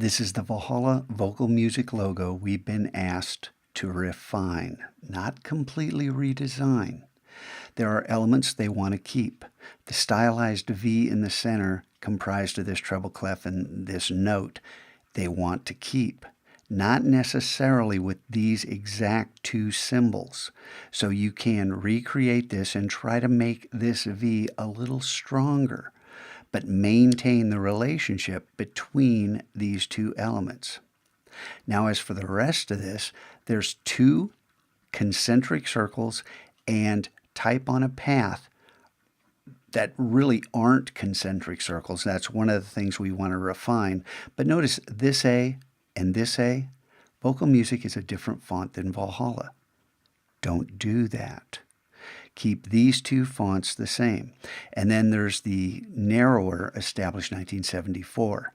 This is the Valhalla Vocal Music logo we've been asked to refine, not completely redesign. There are elements they want to keep. The stylized V in the center, comprised of this treble clef and this note, they want to keep. Not necessarily with these exact two symbols. So you can recreate this and try to make this V a little stronger, but maintain the relationship between these two elements. Now, as for the rest of this, there's two concentric circles and type on a path that really aren't concentric circles. That's one of the things we want to refine. But notice this A and this A, Vocal Music is a different font than Valhalla. Don't do that. Keep these two fonts the same. And then there's the narrower established 1974.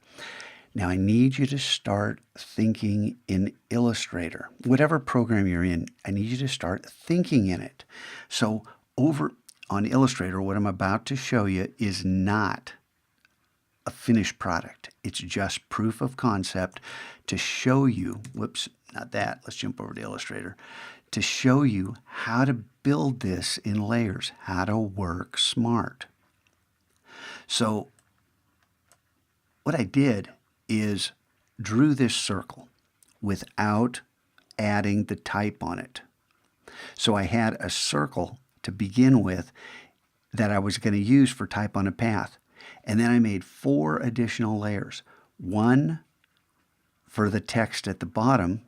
Now I need you to start thinking in Illustrator. Whatever program you're in, I need you to start thinking in it. So over on Illustrator, what I'm about to show you is not a finished product. It's just proof of concept to show you, whoops, not that, let's jump over to Illustrator, to show you how to build this in layers, how to work smart. So what I did is drew this circle without adding the type on it. So I had a circle to begin with that I was going to use for type on a path. And then I made 4 additional layers. One for the text at the bottom,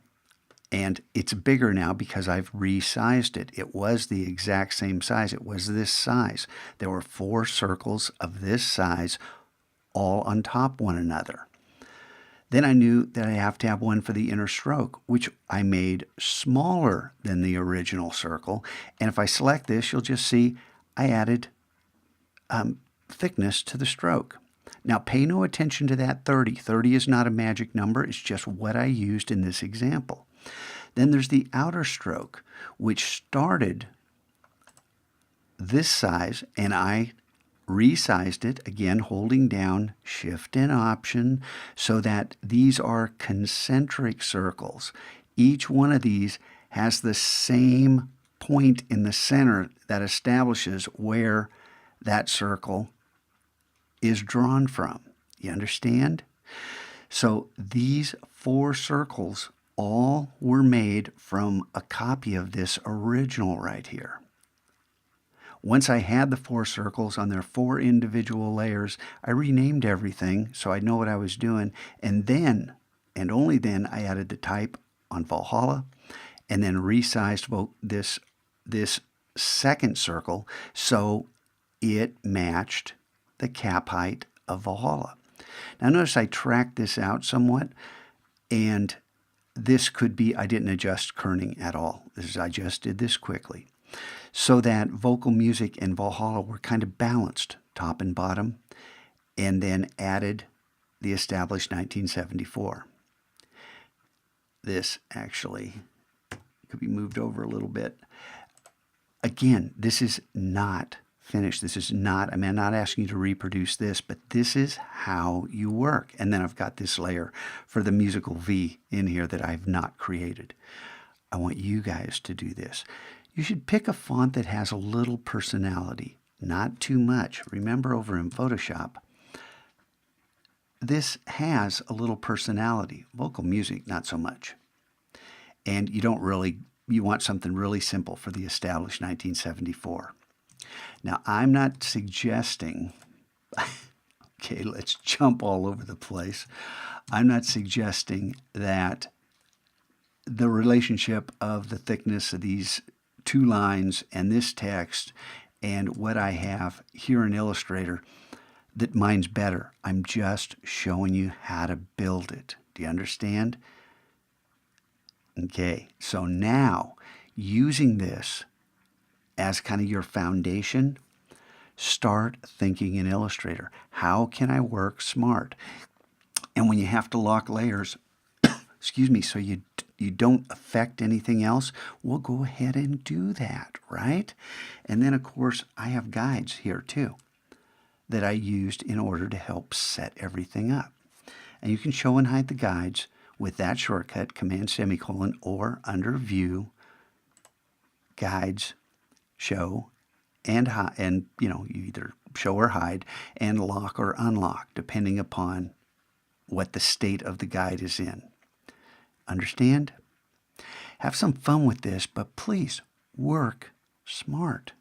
and it's bigger now because I've resized it. It was the exact same size. It was this size. There were 4 circles of this size all on top one another. Then I knew that I have to have one for the inner stroke, which I made smaller than the original circle. And if I select this, you'll just see I added thickness to the stroke. Now pay no attention to that 30. 30 is not a magic number. It's just what I used in this example. Then there's the outer stroke, which started this size, and I resized it, again holding down Shift and Option, so that these are concentric circles. Each one of these has the same point in the center that establishes where that circle is drawn from. You understand? So these 4 circles all were made from a copy of this original right here. Once I had the 4 circles on their 4 individual layers, I renamed everything so I know what I was doing, and then, and only then, I added the type on Valhalla, and then resized this second circle so it matched the cap height of Valhalla. Now notice I tracked this out somewhat, and this could be, I didn't adjust kerning at all. I just did this quickly, so that Vocal Music and Valhalla were kind of balanced, top and bottom, and then added the established 1974. This actually could be moved over a little bit. Again, this is not finished. This is not, I'm not asking you to reproduce this, but this is how you work. And then I've got this layer for the musical V in here that I've not created. I want you guys to do this. You should pick a font that has a little personality, not too much. Remember, over in Photoshop, this has a little personality. Vocal Music, not so much. And you want something really simple for the established 1974. Now, I'm not suggesting, okay, let's jump all over the place. I'm not suggesting that the relationship of the thickness of these 2 lines and this text and what I have here in Illustrator, that mine's better. I'm just showing you how to build it. Do you understand? Okay, so now using this as kind of your foundation, start thinking in Illustrator. How can I work smart? And when you have to lock layers, excuse me, so you don't affect anything else, we'll go ahead and do that, right? And then, of course, I have guides here too that I used in order to help set everything up. And you can show and hide the guides with that shortcut, Command semicolon, or under View, Guides, Show, and hide, and you either show or hide, and lock or unlock, depending upon what the state of the guide is in. Understand? Have some fun with this, but please work smart.